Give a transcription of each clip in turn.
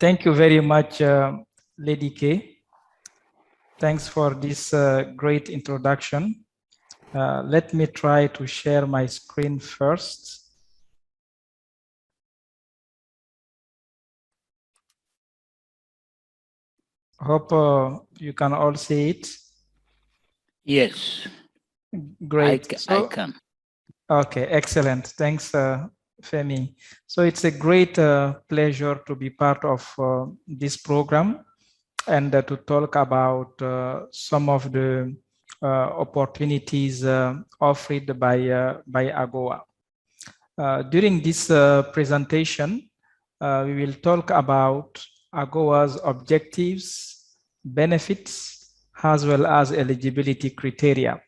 Thank you very much, Lady K. Thanks for this great introduction. Let me try to share my screen first. Hope you can all see it. Yes. Great. I can. Okay, excellent. Thanks, Femi. So it's a great pleasure to be part of this program and to talk about some of the opportunities offered by AGOA. During this presentation, we will talk about AGOA's objectives, benefits, as well as eligibility criteria.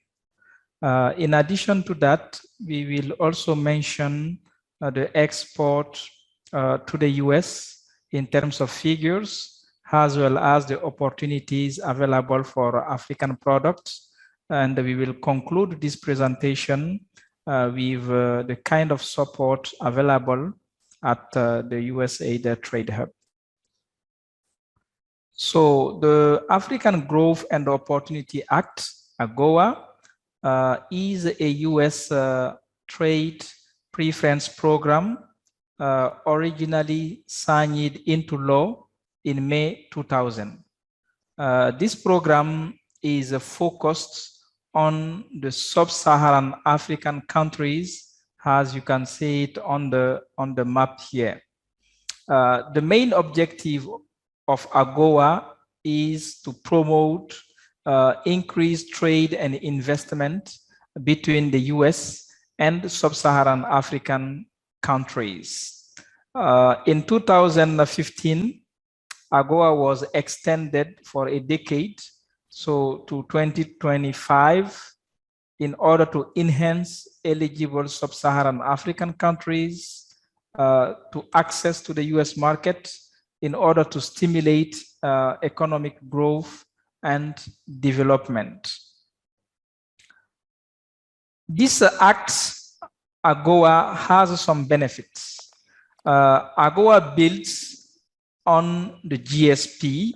In addition to that, we will also mention the export to the US in terms of figures, as well as the opportunities available for African products. And we will conclude this presentation with the kind of support available at the USAID Trade Hub. So the African Growth and Opportunity Act, AGOA, is a US trade preference program originally signed into law in May 2000. This program is focused on the sub-Saharan African countries, as you can see it on the map here. The main objective of AGOA is to promote increased trade and investment between the US and sub-Saharan African countries. In 2015, AGOA was extended for a decade, so to 2025, in order to enhance eligible sub-Saharan African countries to access to the US market in order to stimulate economic growth and development. This act, AGOA, has some benefits. AGOA builds on the GSP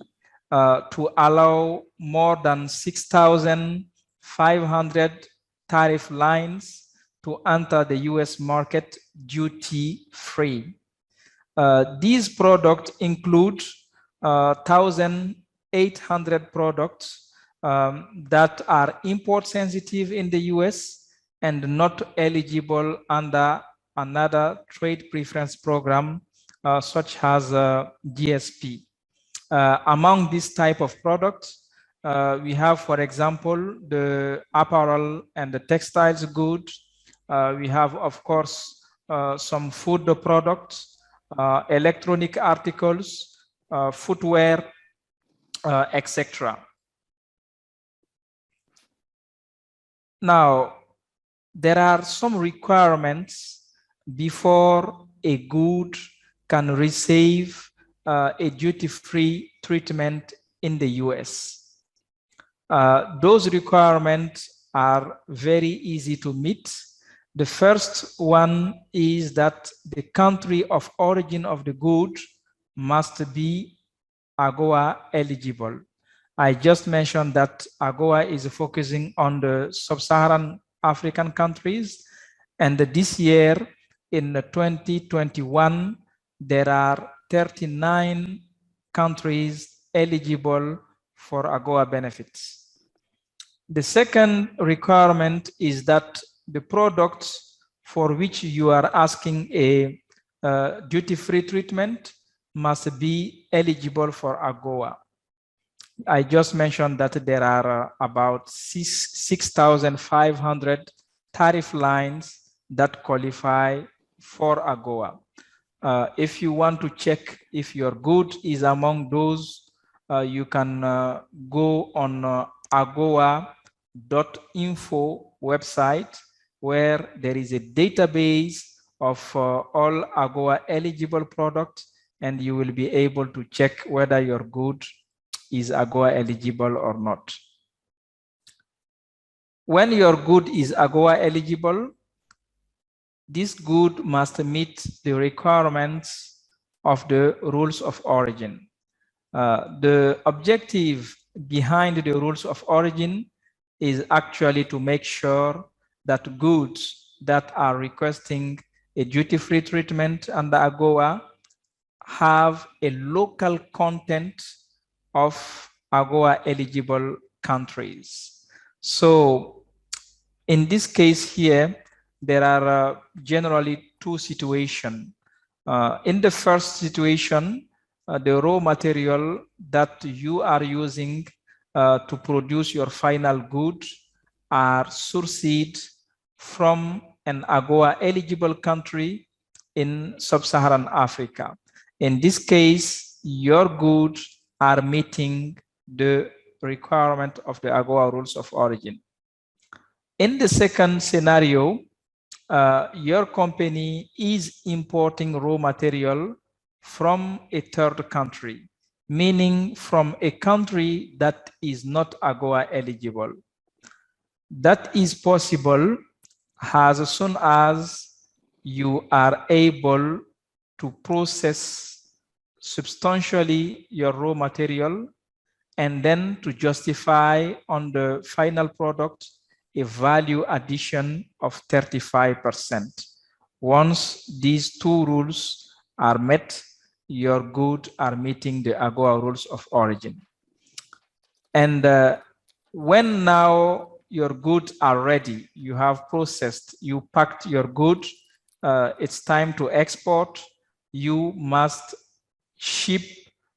to allow more than 6,500 tariff lines to enter the US market duty-free. These products include 1,800 products that are import sensitive in the US and not eligible under another trade preference program such as GSP. Among this type of products, we have, for example, the apparel and the textiles goods. We have, of course, some food products, electronic articles, footwear, etc. Now, there are some requirements before a good can receive a duty-free treatment in the US. Those requirements are very easy to meet. The first one is that the country of origin of the good must be AGOA eligible. I just mentioned that AGOA is focusing on the sub-Saharan African countries, and this year in 2021, there are 39 countries eligible for AGOA benefits. The second requirement is that the products for which you are asking a duty-free treatment must be eligible for AGOA. I just mentioned that there are about 6,500 tariff lines that qualify for AGOA. If you want to check if your good is among those, you can go on agoa.info website, where there is a database of all AGOA eligible products, and you will be able to check whether your good is AGOA eligible or not. When your good is AGOA eligible, this good must meet the requirements of the rules of origin. The objective behind the rules of origin is actually to make sure that goods that are requesting a duty-free treatment under AGOA have a local content of AGOA eligible countries. So in this case here, there are generally two situations. In the first situation, the raw material that you are using to produce your final good are sourced from an AGOA eligible country in sub-Saharan Africa. In this case, your goods are meeting the requirement of the AGOA rules of origin. In the second scenario, your company is importing raw material from a third country, meaning from a country that is not AGOA eligible. That is possible as soon as you are able to process substantially your raw material and then to justify on the final product a value addition of 35%. Once these two rules are met, your goods are meeting the AGOA rules of origin. And when now your goods are ready, you have processed, you packed your goods, it's time to export, you must ship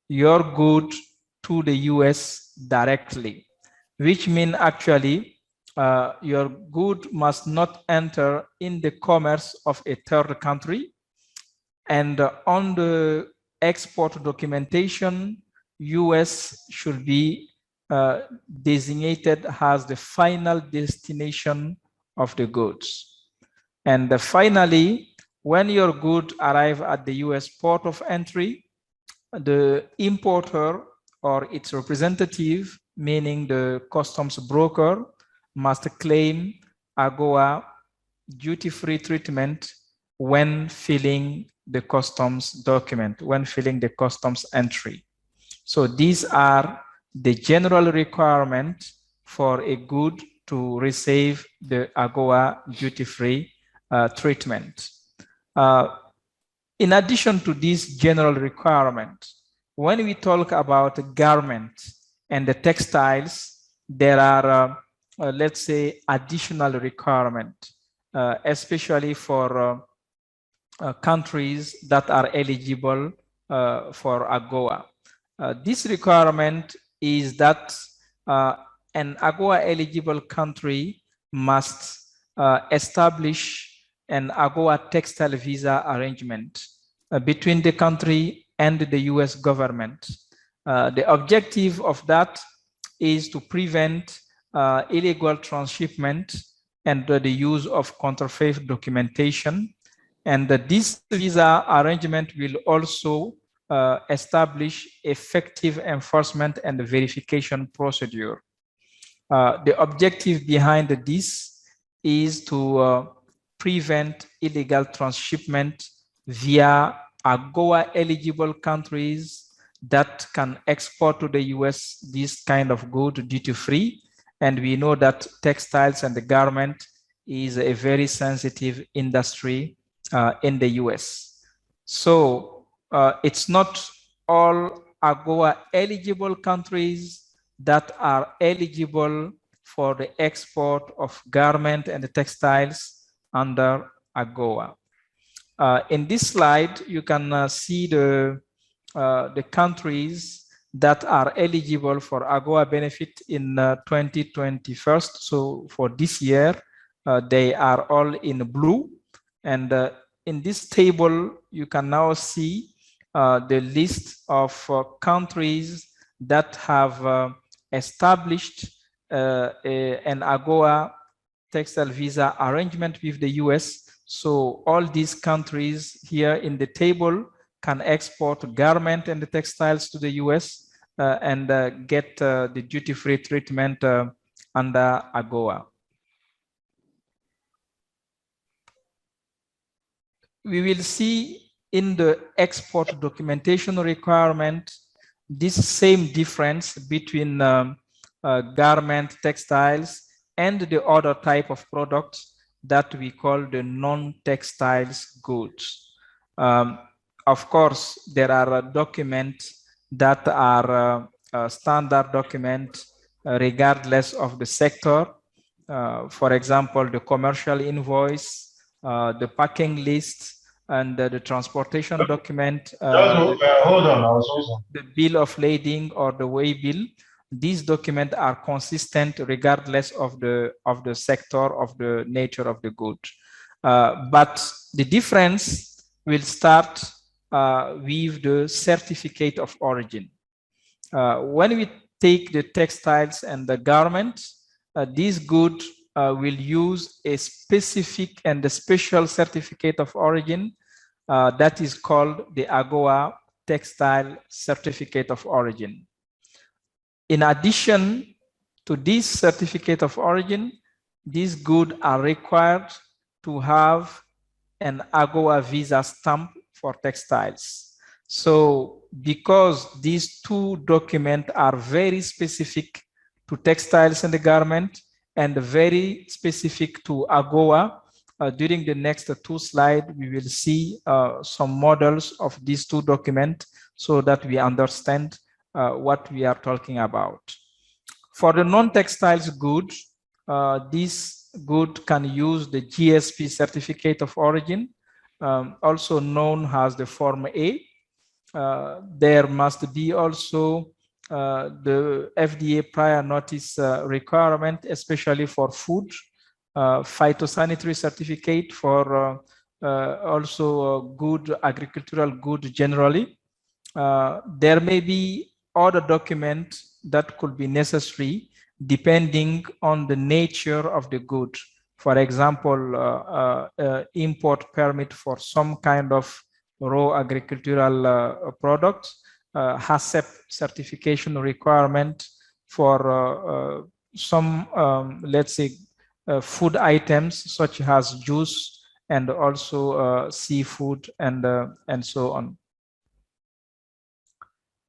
your goods to the US directly, which means actually your good must not enter in the commerce of a third country. And on the export documentation, US should be designated as the final destination of the goods. And finally, when your goods arrive at the US port of entry, the importer or its representative, meaning the customs broker, must claim AGOA duty-free treatment when filling the customs document, when filling the customs entry. So these are the general requirements for a good to receive the AGOA duty-free treatment. In addition to these general requirements, when we talk about garments and the textiles, there are, let's say, additional requirements, especially for countries that are eligible for AGOA. This requirement is that an AGOA eligible country must establish an AGOA textile visa arrangement between the country and the US government. The objective of that is to prevent illegal transshipment and the use of counterfeit documentation. And this visa arrangement will also establish effective enforcement and verification procedure. The objective behind this is to prevent illegal transshipment via AGOA eligible countries that can export to the US this kind of good duty-free. And we know that textiles and the garment is a very sensitive industry in the US. So it's not all AGOA eligible countries that are eligible for the export of garment and the textiles under AGOA. In this slide, you can see the countries that are eligible for AGOA benefit in 2021. So for this year, they are all in blue. And in this table, you can now see the list of countries that have established an AGOA textile visa arrangement with the US. So all these countries here in the table can export garment and the textiles to the US and get the duty-free treatment under AGOA. We will see in the export documentation requirement, this same difference between garment, textiles, and the other type of products that we call the non-textiles goods. Of course, there are documents that are standard documents regardless of the sector. For example, the commercial invoice, the packing list, and the transportation document, hold on. the bill of lading or the way bill. These documents are consistent regardless of the sector, of the nature of the good. But the difference will start with the certificate of origin. When we take the textiles and the garments, these goods will use a specific and a special certificate of origin that is called the AGOA Textile Certificate of Origin. In addition to this certificate of origin, these goods are required to have an AGOA visa stamp for textiles. So because these two documents are very specific to textiles and the garment and very specific to AGOA, during the next two slides, we will see some models of these two documents so that we understand what we are talking about. For the non-textiles goods, this good can use the GSP Certificate of Origin, also known as the Form A. There must be also the FDA prior notice requirement, especially for food, phytosanitary certificate for also good agricultural good generally. There may be other documents that could be necessary depending on the nature of the good. For example, import permit for some kind of raw agricultural products, HACCP certification requirement for some, let's say, food items such as juice and also seafood and so on.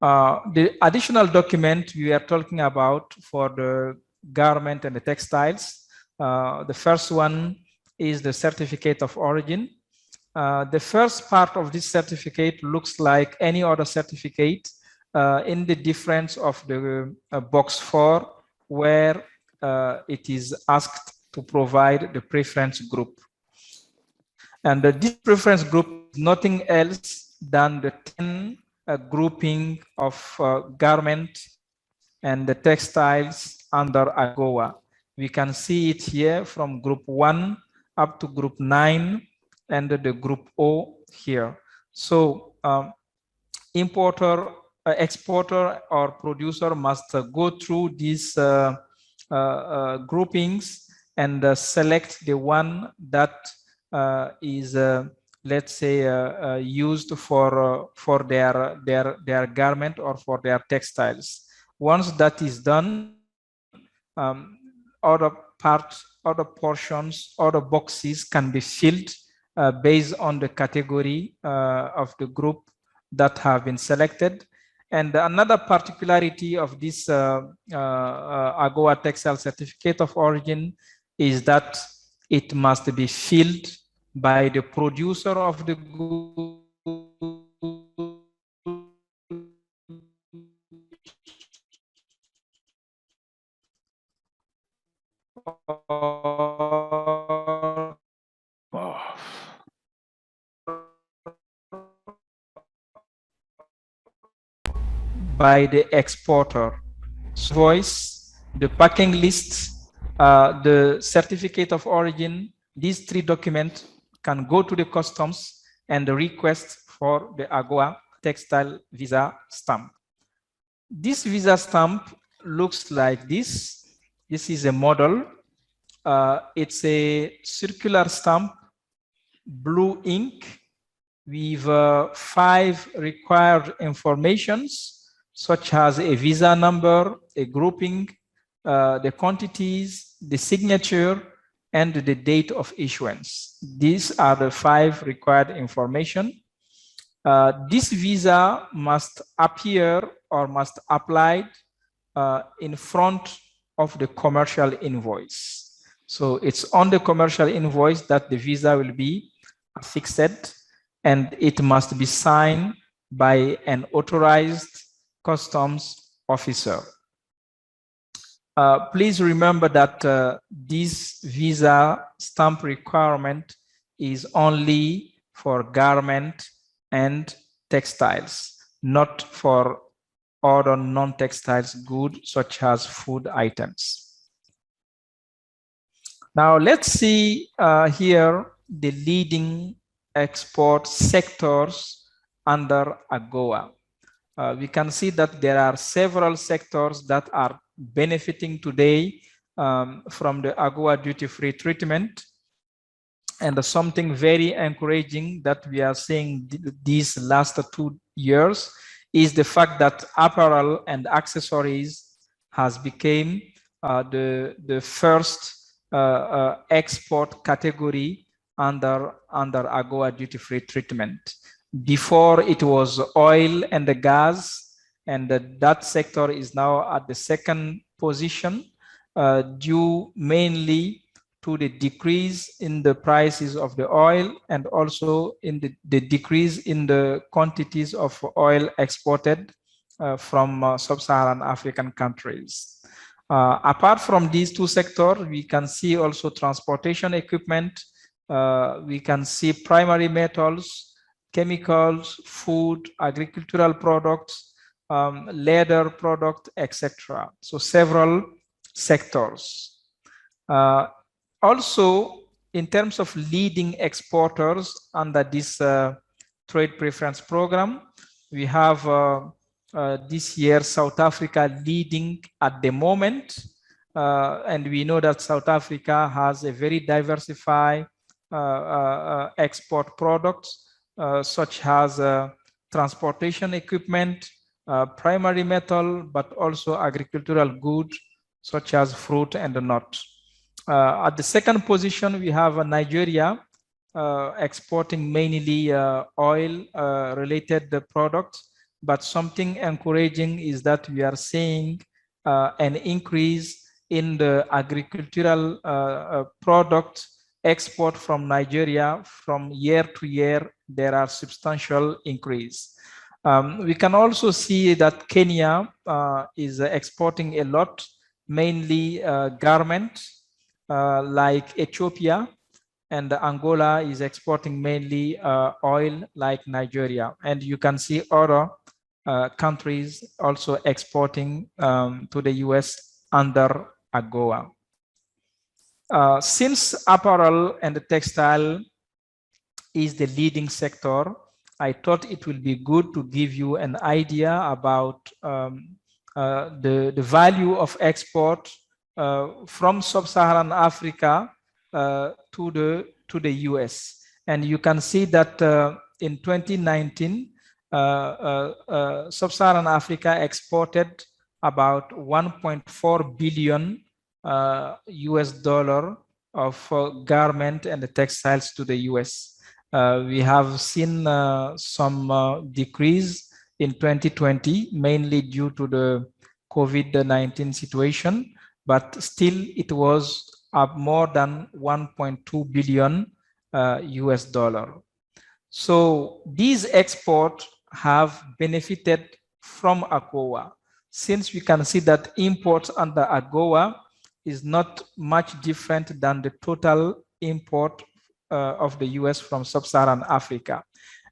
The additional document we are talking about for the garment and the textiles, the first one is the certificate of origin. The first part of this certificate looks like any other certificate in the difference of the box 4, where it is asked to provide the preference group. And this preference group is nothing else than the 10 grouping of garment and the textiles under AGOA. We can see it here from group 1 up to group 9 and the group O here. So importer, exporter or producer must go through these groupings and select the one that is let's say used for their garment or for their textiles. Once that is done, other parts, other portions, other boxes can be filled based on the category of the group that have been selected. And another particularity of this AGOA Textile Certificate of Origin is that it must be filled by the producer of the good by the exporter. Voice, the packing list, the certificate of origin, these three documents can go to the customs and request for the AGOA textile visa stamp. This visa stamp looks like this. This is a model. It's a circular stamp, blue ink, with 5 required informations, such as a visa number, a grouping, the quantities, the signature, and the date of issuance. These are the 5 required information. This visa must appear or must apply in front of the commercial invoice. So it's on the commercial invoice that the visa will be affixed, and it must be signed by an authorized customs officer. Please remember that this visa stamp requirement is only for garment and textiles, not for other non-textiles goods such as food items. Now let's see here the leading export sectors under AGOA. We can see that there are several sectors that are benefiting today from the AGOA duty-free treatment. And something very encouraging that we are seeing these last 2 years is the fact that apparel and accessories has become the first export category under AGOA duty-free treatment. Before it was oil and the gas, and that sector is now at the second position due mainly to the decrease in the prices of the oil and also in the decrease in the quantities of oil exported from sub-Saharan African countries. Apart from these two sectors, we can see also transportation equipment, we can see primary metals, chemicals, food, agricultural products, leather product, etc. So several sectors. Also, in terms of leading exporters under this trade preference program, we have this year South Africa leading at the moment, and we know that South Africa has a very diversified export products such as transportation equipment, primary metal, but also agricultural goods such as fruit and nuts. At the second position, we have Nigeria exporting mainly oil related products, but something encouraging is that we are seeing an increase in the agricultural product export from Nigeria. From year to year, there are substantial increase. We can also see that Kenya is exporting a lot, mainly garments, like Ethiopia, and Angola is exporting mainly oil like Nigeria. And you can see other countries also exporting to the US under AGOA. Since apparel and textile is the leading sector, I thought it will be good to give you an idea about the value of export from sub-Saharan Africa to the US. And you can see that in 2019, sub-Saharan Africa exported about 1.4 billion US dollar of garment and textiles to the US. We have seen some decrease in 2020, mainly due to the COVID-19 situation, but still it was up more than 1.2 billion US dollar. So these exports have benefited from AGOA, since we can see that imports under AGOA is not much different than the total import of the US from sub-Saharan Africa,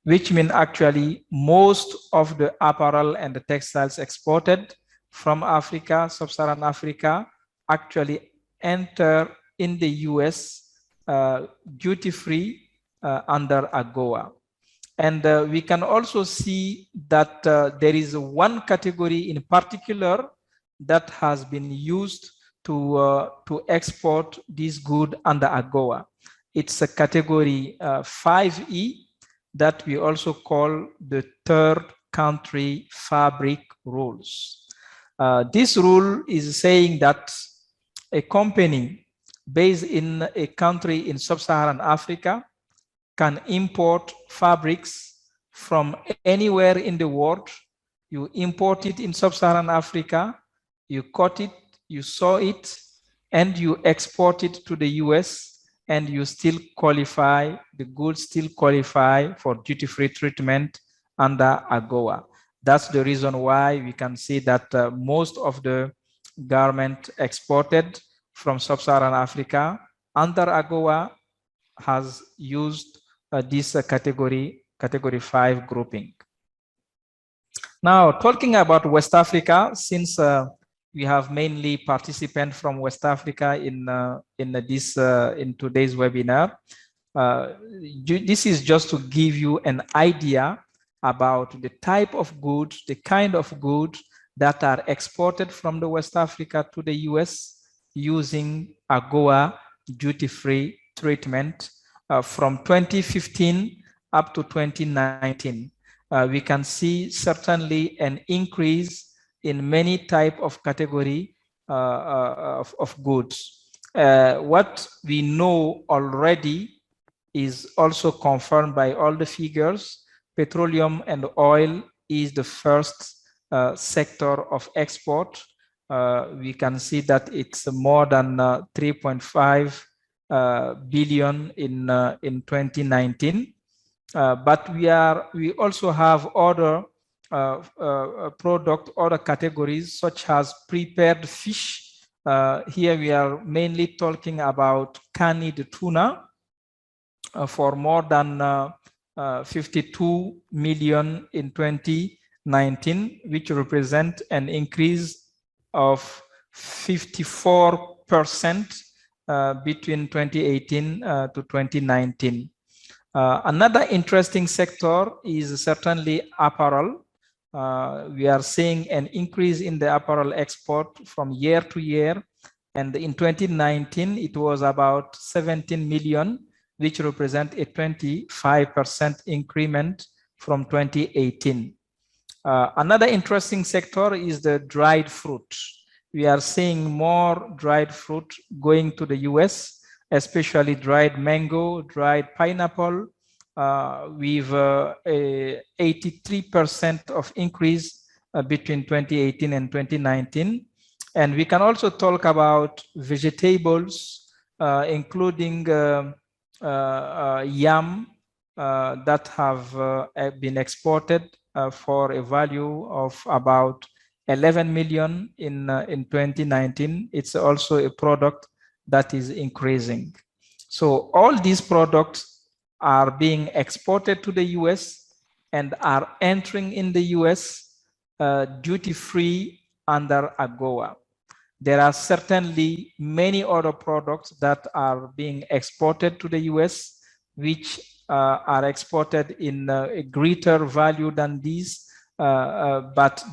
which means actually most of the apparel and the textiles exported from Africa, sub-Saharan Africa, actually enter in the US duty-free under AGOA. And we can also see that there is one category in particular that has been used to export this good under AGOA. It's a category 5E that we also call the third country fabric rules. This rule is saying that a company based in a country in sub-Saharan Africa can import fabrics from anywhere in the world. You import it in sub-Saharan Africa, you cut it, you sew it, and you export it to the US, and you still qualify, the goods still qualify for duty-free treatment under AGOA. That's the reason why we can see that most of the garment exported from sub-Saharan Africa under AGOA has used this category 5 grouping. Now, talking about West Africa, since we have mainly participants from West Africa in today's webinar, this is just to give you an idea about the type of goods, the kind of goods that are exported from the West Africa to the US using AGOA duty-free treatment from 2015 up to 2019. We can see certainly an increase in many type of category of goods. What we know already is also confirmed by all the figures. Petroleum and oil is the first sector of export. We can see that it's more than 3.5 billion in 2019. But we also have other other categories such as prepared fish. Here we are mainly talking about canned tuna for more than 52 million in 2019, which represent an increase of 54% between 2018 to 2019. Another interesting sector is certainly apparel. We are seeing an increase in the apparel export from year to year. And in 2019, it was about 17 million, which represent a 25% increment from 2018. Another interesting sector is the dried fruit. We are seeing more dried fruit going to the US, especially dried mango, dried pineapple, with a 83% of increase between 2018 and 2019. And we can also talk about vegetables, including yam that have been exported for a value of about 11 million in 2019. It's also a product that is increasing. So all these products are being exported to the US and are entering in the US duty-free under AGOA. There are certainly many other products that are being exported to the US, which are exported in a greater value than these, but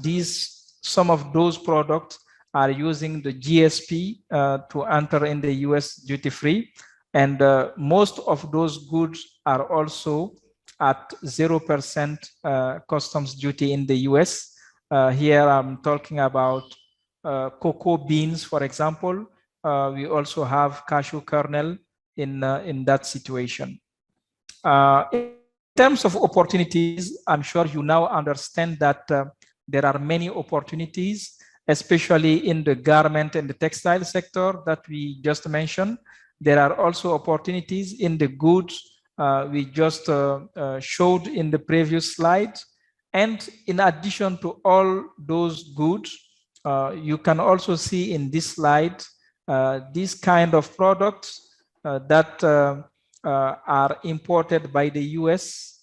some of those products are using the GSP to enter in the US duty-free. And most of those goods are also at 0% customs duty in the US. Here I'm talking about cocoa beans, for example. We also have cashew kernel in that situation. In terms of opportunities, I'm sure you now understand that there are many opportunities, especially in the garment and the textile sector that we just mentioned. There are also opportunities in the goods we just showed in the previous slide. And in addition to all those goods, you can also see in this slide these kind of products that are imported by the US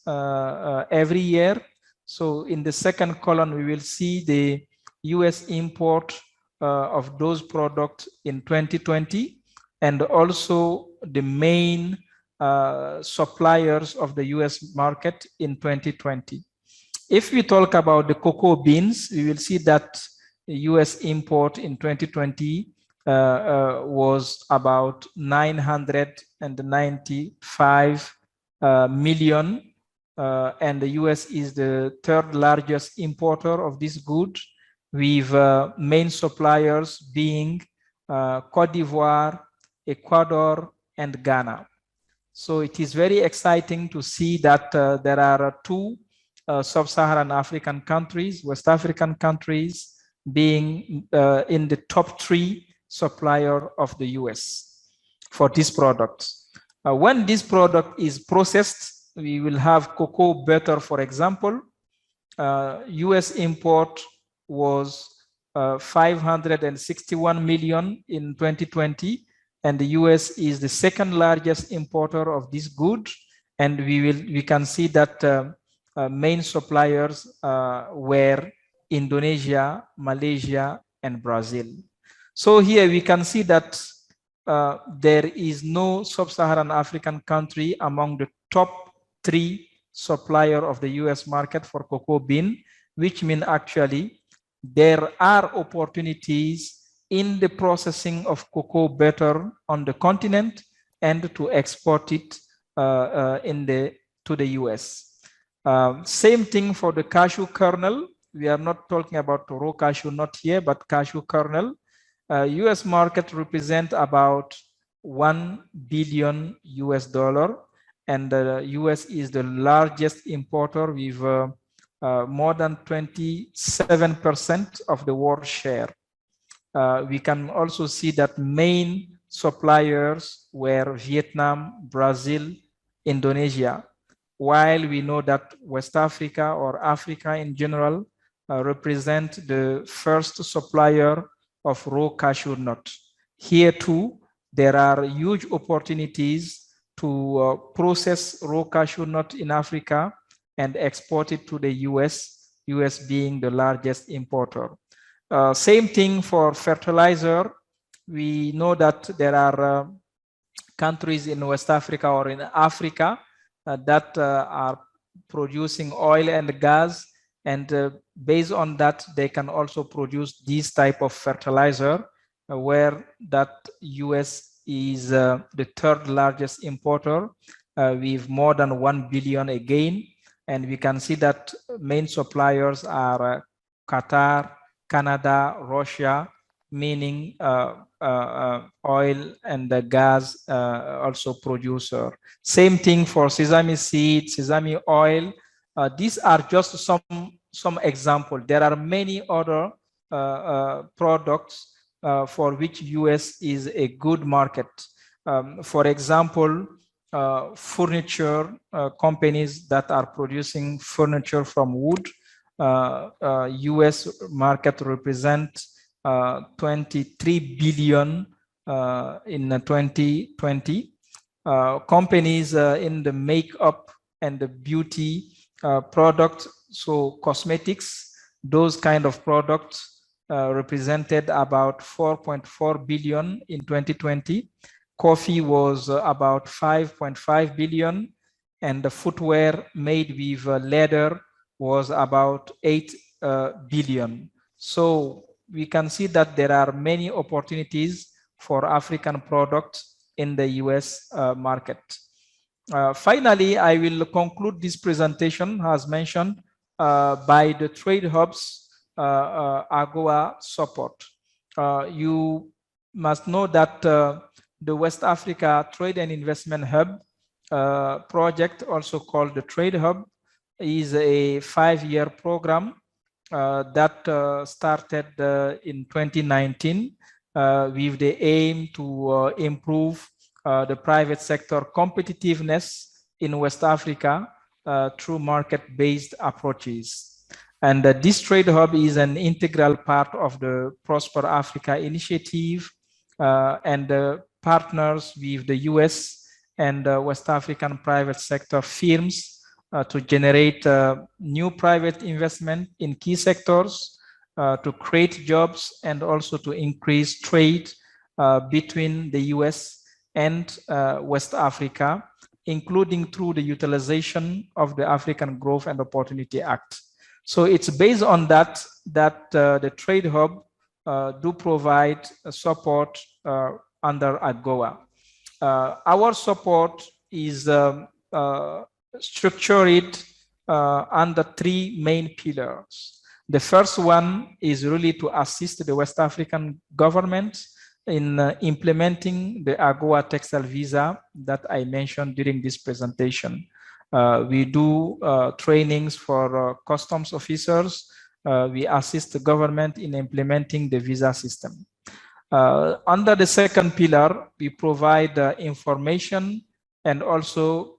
every year. So in the second column, we will see the US import of those products in 2020, and also the main suppliers of the US market in 2020. If we talk about the cocoa beans, we will see that the US import in 2020 was about 995 million, and the US is the third largest importer of this good, with main suppliers being Cote d'Ivoire, Ecuador, and Ghana. So it is very exciting to see that there are two sub-Saharan African countries, West African countries being in the top 3 supplier of the US for this product. When this product is processed, we will have cocoa butter, for example. US import was 561 million in 2020, and the US is the second largest importer of this good. And we can see that main suppliers were Indonesia, Malaysia, and Brazil. So here we can see that there is no sub-Saharan African country among the top 3 supplier of the US market for cocoa bean, which means actually there are opportunities in the processing of cocoa butter on the continent and to export it to the US. Same thing for the cashew kernel. We are not talking about raw cashew nut here, but cashew kernel. US market represent about $1 billion US, and the US is the largest importer with more than 27% of the world share. We can also see that main suppliers were Vietnam, Brazil, Indonesia, while we know that West Africa or Africa in general represent the first supplier of raw cashew nut. Here too, there are huge opportunities to process raw cashew nut in Africa and export it to the US, US being the largest importer. Same thing for fertilizer. We know that there are countries in West Africa or in Africa that are producing oil and gas, and based on that, they can also produce this type of fertilizer, where that US is the 3rd largest importer with more than 1 billion again. And we can see that main suppliers are Qatar, Canada, Russia, meaning oil and the gas also producer. Same thing for sesame seed, sesame oil. These are just some example. There are many other products for which US is a good market. For example, furniture companies that are producing furniture from wood, US market represent 23 billion in 2020. Companies in the makeup and the beauty product, so cosmetics, those kind of products represented about 4.4 billion in 2020. Coffee was about 5.5 billion, and the footwear made with leather was about 8 billion. So we can see that there are many opportunities for African products in the US market. Finally, I will conclude this presentation as mentioned by the trade hubs AGOA support. You must know that the West Africa Trade and Investment Hub project, also called the Trade Hub, is a 5-year program that started in 2019 with the aim to improve the private sector competitiveness in West Africa through market-based approaches. And this Trade Hub is an integral part of the Prosper Africa initiative and partners with the US and West African private sector firms to generate new private investment in key sectors, to create jobs, and also to increase trade between the US and West Africa, including through the utilization of the African Growth and Opportunity Act. So it's based on that the Trade Hub do provide support under AGOA. Our support is structured under 3 main pillars. The first one is really to assist the West African government in implementing the AGOA textile visa that I mentioned during this presentation. We do trainings for customs officers. We assist the government in implementing the visa system. Under the second pillar, we provide information and also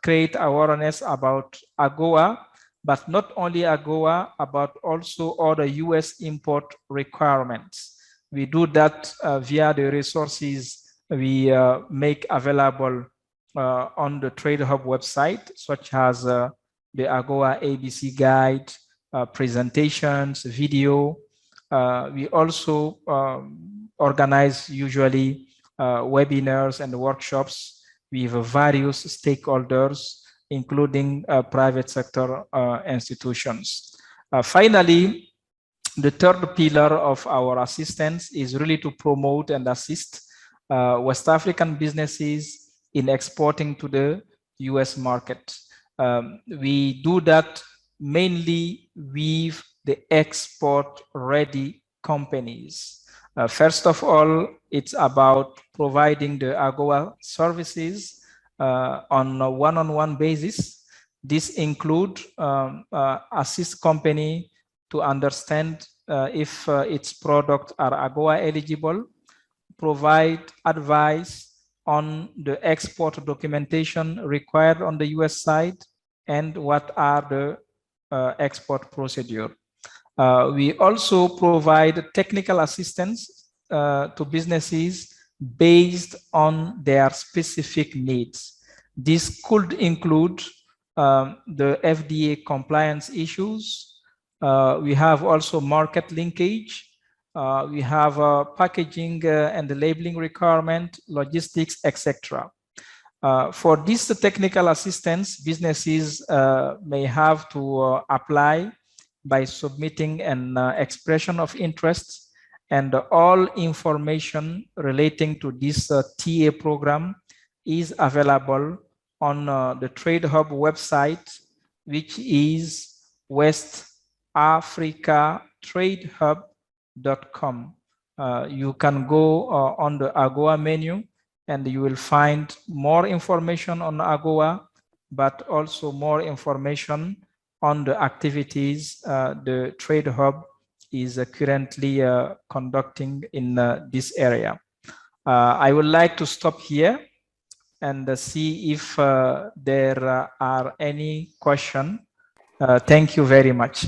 create awareness about AGOA, but not only AGOA, but also other US import requirements. We do that via the resources we make available on the Trade Hub website, such as the AGOA ABC guide, presentations, video. We also organize usually webinars and workshops with various stakeholders, including private sector institutions. Finally, the third pillar of our assistance is really to promote and assist West African businesses in exporting to the US market. We do that mainly with the export-ready companies. First of all, it's about providing the AGOA services on a one-on-one basis. This includes assist company to understand if its products are AGOA eligible, provide advice on the export documentation required on the US side, and what are the export procedure. We also provide technical assistance to businesses based on their specific needs. This could include the FDA compliance issues. We have also market linkage. We have packaging and the labeling requirement, logistics, etc. For this technical assistance, businesses may have to apply by submitting an expression of interest, and all information relating to this TA program is available on the Trade Hub website, which is westafricatradehub.com. You can go on the AGOA menu and you will find more information on AGOA, but also more information on the activities the Trade Hub is currently conducting in this area. I would like to stop here and see if there are any questions. Thank you very much.